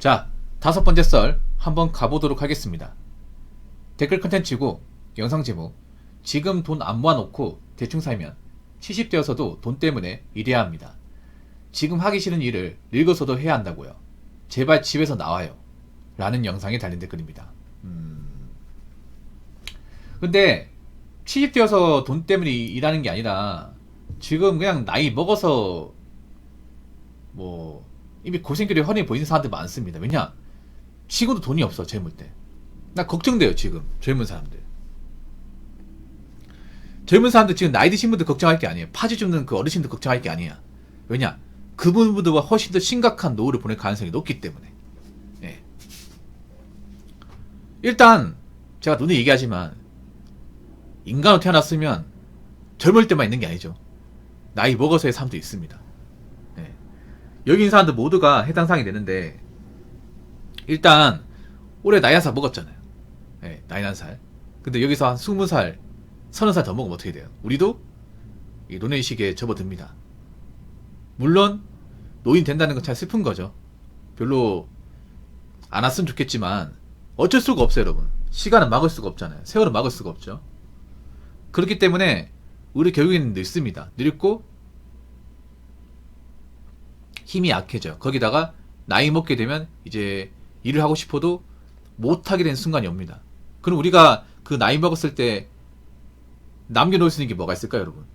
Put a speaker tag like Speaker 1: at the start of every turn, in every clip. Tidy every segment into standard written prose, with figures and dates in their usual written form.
Speaker 1: 자, 5번째 썰 한번 가보도록 하겠습니다. 댓글 컨텐츠고 영상 제목: 지금 돈 안 모아놓고 대충 살면 70대여서도 돈 때문에 일해야 합니다. 지금 하기 싫은 일을 늙어서도 해야 한다고요. 제발 집에서 나와요. 라는 영상에 달린 댓글입니다. 근데 70대여서 돈 때문에 일하는 게 아니라 지금 그냥 나이 먹어서 뭐 이미 고생길이 훤히 보이는 사람들 많습니다. 왜냐? 지금도 돈이 없어. 젊을 때. 나 걱정돼요. 지금 젊은 사람들. 젊은 사람들 지금 나이 드신 분들 걱정할 게 아니에요. 파지 줍는 그 어르신들 걱정할 게 아니야. 왜냐? 그분들보다 훨씬 더 심각한 노후를 보낼 가능성이 높기 때문에. 예. 일단 제가 눈에 얘기하지만 인간으로 태어났으면 젊을 때만 있는 게 아니죠. 나이 먹어서의 삶도 있습니다. 예. 여기 있는 사람들 모두가 해당 사항이 되는데, 일단 올해 나이 1살 먹었잖아요. 예, 나이 1살. 근데 여기서 한 20살, 30살 더 먹으면 어떻게 돼요? 우리도 이 노년의식에 접어듭니다. 물론 노인 된다는 건 참 슬픈 거죠. 별로 안 왔으면 좋겠지만 어쩔 수가 없어요, 여러분. 시간은 막을 수가 없잖아요. 세월은 막을 수가 없죠. 그렇기 때문에 우리 결국에는 늙습니다. 늙고 힘이 약해져요. 거기다가 나이 먹게 되면 이제 일을 하고 싶어도 못하게 되는 순간이 옵니다. 그럼 우리가 그 나이 먹었을 때 남겨놓을 수 있는 게 뭐가 있을까요, 여러분?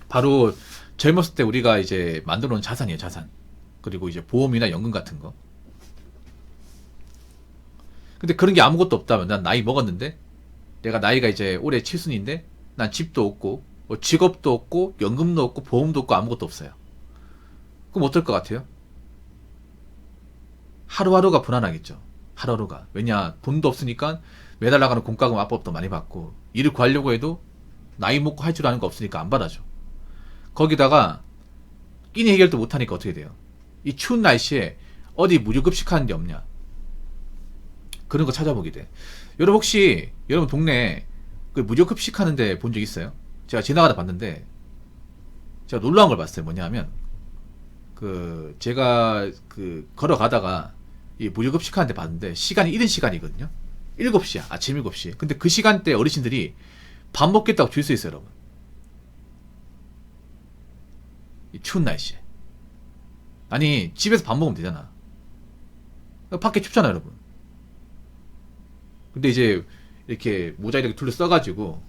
Speaker 1: 바로 젊었을 때 우리가 이제 만들어 놓은 자산이에요, 자산. 그리고 이제 보험이나 연금 같은 거. 근데 그런 게 아무것도 없다면, 난 나이 먹었는데, 내가 나이가 이제 올해 7순인데, 난 집도 없고, 뭐 직업도 없고, 연금도 없고, 보험도 없고, 아무것도 없어요. 그럼 어떨 것 같아요? 하루하루가 불안하겠죠. 하루하루가. 왜냐, 돈도 없으니까 매달 나가는 공과금 압법도 많이 받고, 일을 구하려고 해도 나이 먹고 할 줄 아는 거 없으니까 안 받아줘. 거기다가 끼니 해결도 못하니까 어떻게 돼요? 이 추운 날씨에 어디 무료급식 하는 데 없냐? 그런 거 찾아보게 돼. 여러분 혹시 여러분 동네에 그 무료급식 하는 데 본 적 있어요? 제가 지나가다 봤는데 제가 놀라운 걸 봤어요. 뭐냐면 제가 걸어가다가 이 무료급식 하는 데 봤는데 시간이 이른 시간이거든요. 7시야. 아침 7시. 근데 그 시간대 어르신들이 밥 먹겠다고 줄 서 있어요, 여러분. 이 추운 날씨에. 아니, 집에서 밥 먹으면 되잖아. 밖에 춥잖아, 여러분. 근데 이제 이렇게 모자 이렇게 둘러 써가지고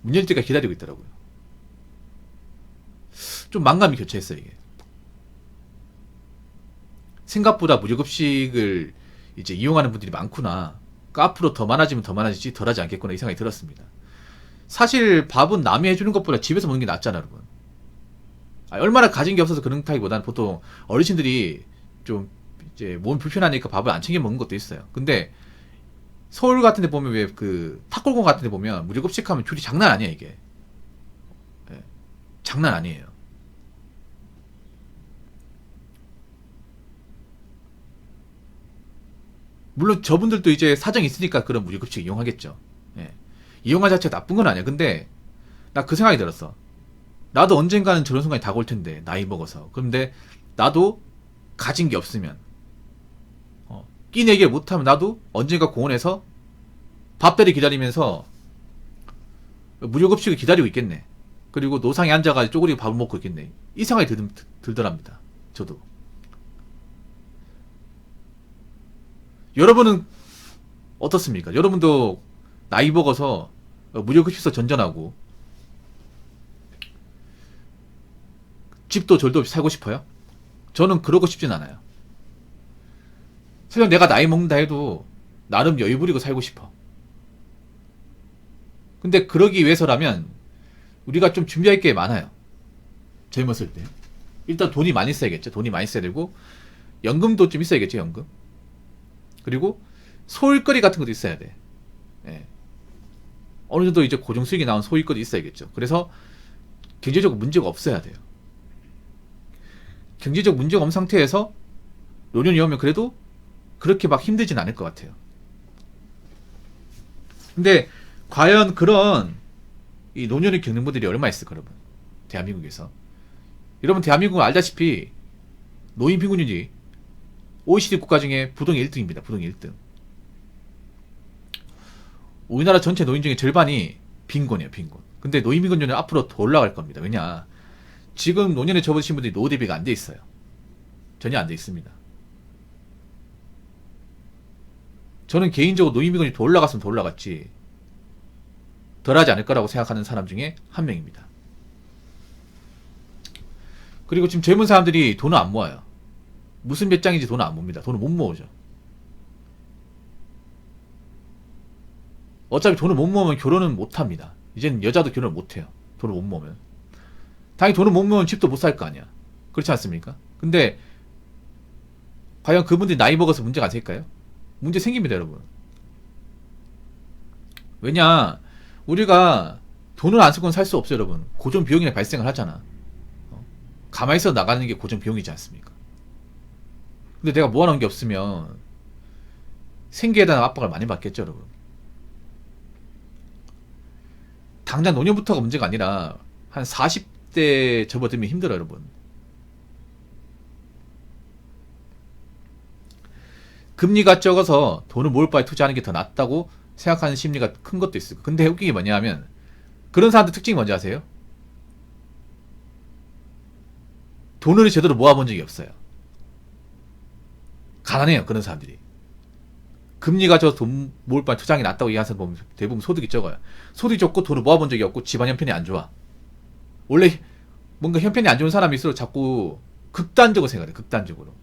Speaker 1: 문 열 때까지 기다리고 있더라고요. 좀 만감이 교차했어요, 이게. 생각보다 무료급식을 이제 이용하는 분들이 많구나. 그러니까 앞으로 더 많아지면 더 많아지지 덜하지 않겠구나, 이 생각이 들었습니다. 사실 밥은 남이 해주는 것보다 집에서 먹는 게 낫잖아, 여러분. 얼마나 가진 게 없어서 그런다기보다는 보통 어르신들이 좀 이제 몸 불편하니까 밥을 안 챙겨 먹는 것도 있어요. 근데 서울 같은 데 보면 왜 탑골공 같은 데 보면 무료급식 하면 줄이 장난 아니야, 이게. 예, 장난 아니에요. 물론 저분들도 이제 사정이 있으니까 그런 무료급식 이용하겠죠. 예. 이용한 자체가 나쁜 건 아니야. 근데 나 그 생각이 들었어. 나도 언젠가는 저런 순간이 다가올 텐데, 나이 먹어서. 그런데 나도 가진 게 없으면, 끼니 해결 못하면 나도 언젠가 공원에서 밥다리 기다리면서 무료급식을 기다리고 있겠네. 그리고 노상에 앉아가지고 쪼그리고 밥을 먹고 있겠네. 이 생각이 들더랍니다. 저도. 여러분은 어떻습니까? 여러분도 나이 먹어서 무료급식서 전전하고 집도 절도 없이 살고 싶어요? 저는 그러고 싶진 않아요. 설령 내가 나이 먹는다 해도 나름 여유 부리고 살고 싶어. 근데 그러기 위해서라면 우리가 좀 준비할 게 많아요. 젊었을 때. 일단 돈이 많이 써야겠죠. 돈이 많이 써야 되고, 연금도 좀 있어야겠죠, 연금. 그리고 소일거리 같은 것도 있어야 돼. 예. 어느 정도 이제 고정수익이 나온 소일거리 있어야겠죠. 그래서 경제적 문제가 없어야 돼요. 경제적 문제가 없는 상태에서 노년이 오면 그래도 그렇게 막 힘들진 않을 것 같아요. 근데 과연 그런 이 노년을 겪는 분들이 얼마나 있을까, 여러분? 대한민국에서. 여러분, 대한민국은 알다시피 노인 빈곤율이 OECD 국가 중에 부동의 1등입니다. 부동의 1등. 우리나라 전체 노인 중에 절반이 빈곤이에요. 빈곤. 근데 노인 빈곤율은 앞으로 더 올라갈 겁니다. 왜냐? 지금 노년에 접어드신 분들이 노후 대비가 안 돼 있어요. 전혀 안 돼 있습니다. 저는 개인적으로 노인 빈곤이 더 올라갔으면 더 올라갔지 덜하지 않을 거라고 생각하는 사람 중에 한 명입니다. 그리고 지금 젊은 사람들이 돈을 안 모아요. 무슨 배짱인지 돈을 안 모읍니다. 돈을 못 모으죠. 어차피 돈을 못 모으면 결혼은 못 합니다. 이제는 여자도 결혼을 못 해요. 돈을 못 모으면. 당연히 돈을 못 모으면 집도 못 살 거 아니야. 그렇지 않습니까? 근데 과연 그분들이 나이 먹어서 문제가 안 생길까요? 문제 생깁니다, 여러분. 왜냐, 우리가 돈을 안 쓰고는 살 수 없어요, 여러분. 고정 비용이 발생을 하잖아. 가만히 있어 나가는 게 고정 비용이지 않습니까? 근데 내가 모아놓은 게 없으면 생계에 대한 압박을 많이 받겠죠, 여러분. 당장 노년부터가 문제가 아니라 한 40대 접어들면 힘들어요, 여러분. 금리가 적어서 돈을 모을 바에 투자하는 게 더 낫다고 생각하는 심리가 큰 것도 있어요. 근데 웃긴 게 뭐냐 하면 그런 사람들 특징이 뭔지 아세요? 돈을 제대로 모아본 적이 없어요. 가난해요, 그런 사람들이. 금리가 적어서 돈 모을 바에 투자하는 게 낫다고 얘기하는 사람 보면 대부분 소득이 적어요. 소득이 적고 돈을 모아본 적이 없고 집안 형편이 안 좋아. 원래 뭔가 형편이 안 좋은 사람일수록 자꾸 극단적으로 생각해. 극단적으로.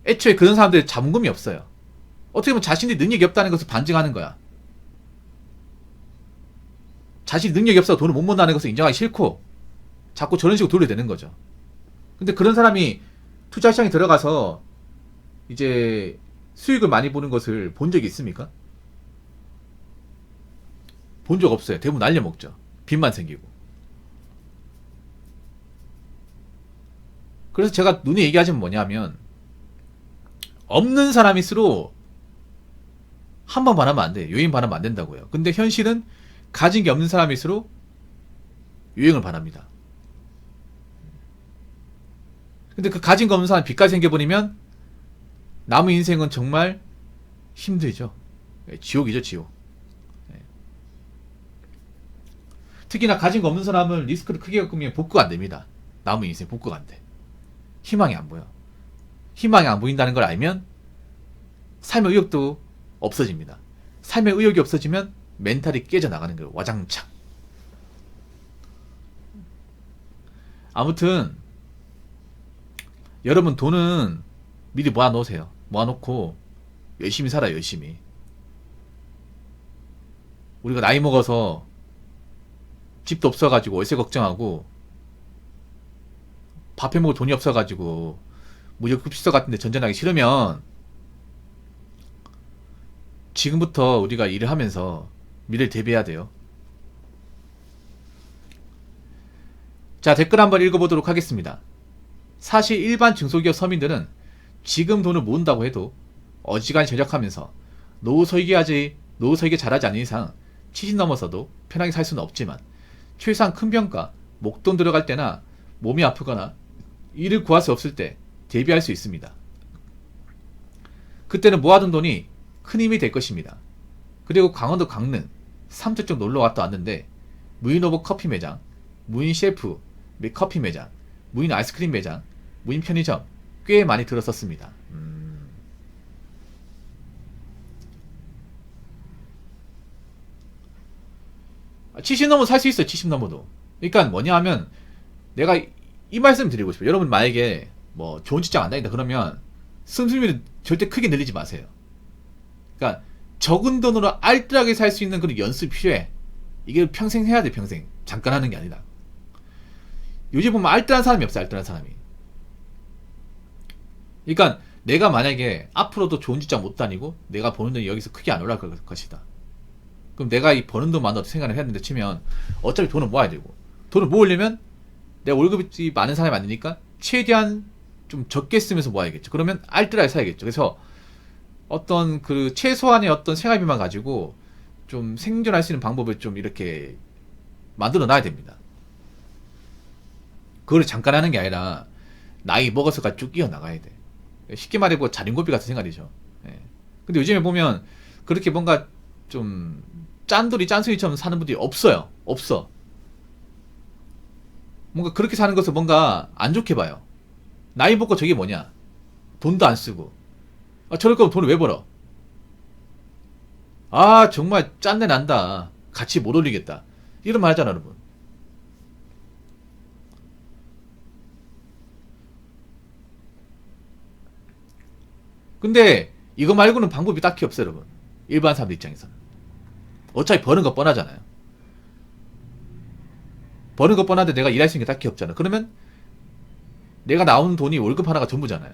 Speaker 1: 애초에 그런 사람들 자본금이 없어요. 어떻게 보면 자신이 능력이 없다는 것을 반증하는 거야. 자신이 능력이 없어서 돈을 못 모는다는 것을 인정하기 싫고 자꾸 저런 식으로 돌려대는 거죠. 근데 그런 사람이 투자시장에 들어가서 이제 수익을 많이 보는 것을 본 적이 있습니까? 본 적 없어요. 대부분 날려먹죠. 빚만 생기고. 그래서 제가 눈에 얘기하자면 뭐냐면 없는 사람일수록 한 번 반하면 안 돼. 요인 반하면 안 된다고요. 근데 현실은 가진 게 없는 사람일수록 유행을 바랍니다. 근데 그 가진 거 없는 사람 빚까지 생겨버리면 남의 인생은 정말 힘들죠. 지옥이죠, 지옥. 특히나 가진 거 없는 사람은 리스크를 크게 겪으면 복구가 안 됩니다. 남의 인생 복구가 안 돼. 희망이 안 보여. 희망이 안 보인다는 걸 알면 삶의 의욕도 없어집니다. 삶의 의욕이 없어지면 멘탈이 깨져나가는 거예요. 와장창. 아무튼 여러분 돈은 미리 모아놓으세요. 모아놓고 열심히 살아요. 열심히. 우리가 나이 먹어서 집도 없어가지고 월세 걱정하고 밥 해먹을 돈이 없어가지고 무료급식소 같은데 전전하기 싫으면 지금부터 우리가 일을 하면서 미래를 대비해야 돼요. 자, 댓글 한번 읽어보도록 하겠습니다. 사실 일반 중소기업 서민들은 지금 돈을 모은다고 해도 어지간히 절약하면서 노후 설계 잘하지 않는 이상 70 넘어서도 편하게 살 수는 없지만 최소한 큰 병가, 목돈 들어갈 때나 몸이 아프거나 일을 구할 수 없을 때 대비할 수 있습니다. 그때는 모아둔 돈이 큰 힘이 될 것입니다. 그리고 강원도 강릉 삼척 놀러 갔다 왔는데 무인 로봇 커피 매장, 무인 셰프 및 커피 매장, 무인 아이스크림 매장, 무인 편의점 꽤 많이 들었었습니다. 70 넘어도 살 수 있어요. 70 넘어도. 그러니까 뭐냐 하면 내가 이 말씀 드리고 싶어요. 여러분 만약에 뭐 좋은 직장 안 다닌다 그러면 승수율을 절대 크게 늘리지 마세요. 그러니까 적은 돈으로 알뜰하게 살 수 있는 그런 연습이 필요해. 이게 평생 해야 돼. 평생. 잠깐 하는 게 아니라. 요즘 보면 알뜰한 사람이 없어. 알뜰한 사람이. 그러니까 내가 만약에 앞으로도 좋은 직장 못 다니고 내가 버는 돈이 여기서 크게 안 올라갈 것이다. 그럼 내가 이 버는 돈만으로 생각을 해야 된다 치면 어차피 돈을 모아야 되고 돈을 모으려면 내가 월급이 많은 사람이 안 되니까 최대한 좀 적게 쓰면서 모아야겠죠. 그러면 알뜰하게 사야겠죠. 그래서 어떤 그 최소한의 어떤 생활비만 가지고 좀 생존할 수 있는 방법을 좀 이렇게 만들어 놔야 됩니다. 그걸 잠깐 하는 게 아니라 나이 먹어서까지 쭉 이어나가야 돼. 쉽게 말해 뭐 자린고비 같은 생각이죠. 예. 근데 요즘에 보면 그렇게 뭔가 좀 짠돌이 짠순이처럼 사는 분들이 없어요. 없어. 뭔가 그렇게 사는 것을 뭔가 안 좋게 봐요. 나이 먹고 저게 뭐냐? 돈도 안 쓰고. 아, 저럴 거면 돈을 왜 벌어? 아, 정말 짠내 난다. 같이 못 올리겠다. 이런 말 하잖아, 여러분. 근데 이거 말고는 방법이 딱히 없어요, 여러분. 일반 사람들 입장에서는. 어차피 버는 거 뻔하잖아요. 버는 거 뻔한데 내가 일할 수 있는 게 딱히 없잖아. 그러면 내가 나오는 돈이 월급 하나가 전부잖아요.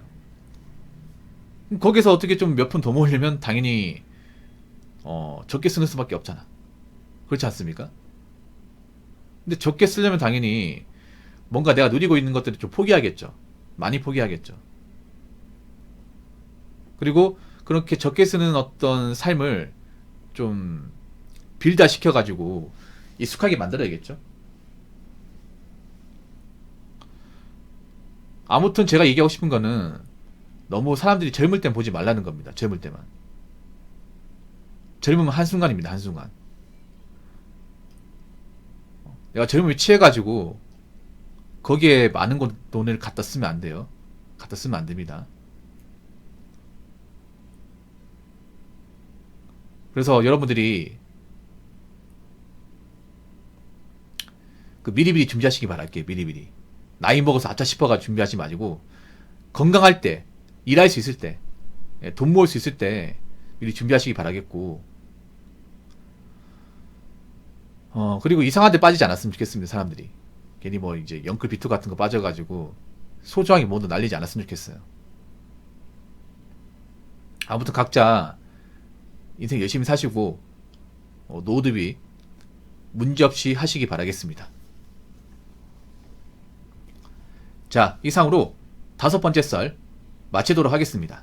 Speaker 1: 거기서 어떻게 좀 몇 푼 더 모으려면 당연히 적게 쓰는 수밖에 없잖아. 그렇지 않습니까? 근데 적게 쓰려면 당연히 뭔가 내가 누리고 있는 것들을 좀 포기하겠죠. 많이 포기하겠죠. 그리고 그렇게 적게 쓰는 어떤 삶을 좀 빌다 시켜가지고 익숙하게 만들어야겠죠. 아무튼 제가 얘기하고 싶은 거는 너무 사람들이 젊을 땐 보지 말라는 겁니다. 젊을 때만. 젊으면 한순간입니다. 한순간. 내가 젊음에 취해가지고 거기에 많은 돈을 갖다 쓰면 안 돼요. 갖다 쓰면 안 됩니다. 그래서 여러분들이 그 미리미리 준비하시기 바랄게요. 미리미리. 나이 먹어서 아차 싶어가 준비하지 마시고 건강할 때, 일할 수 있을 때, 돈 모을 수 있을 때 미리 준비하시기 바라겠고 그리고 이상한 데 빠지지 않았으면 좋겠습니다. 사람들이. 괜히 뭐 이제 영클 비투 같은 거 빠져가지고 소중하게 뭐도 날리지 않았으면 좋겠어요. 아무튼 각자 인생 열심히 사시고 노드비 문제없이 하시기 바라겠습니다. 자, 이상으로 5번째 썰 마치도록 하겠습니다.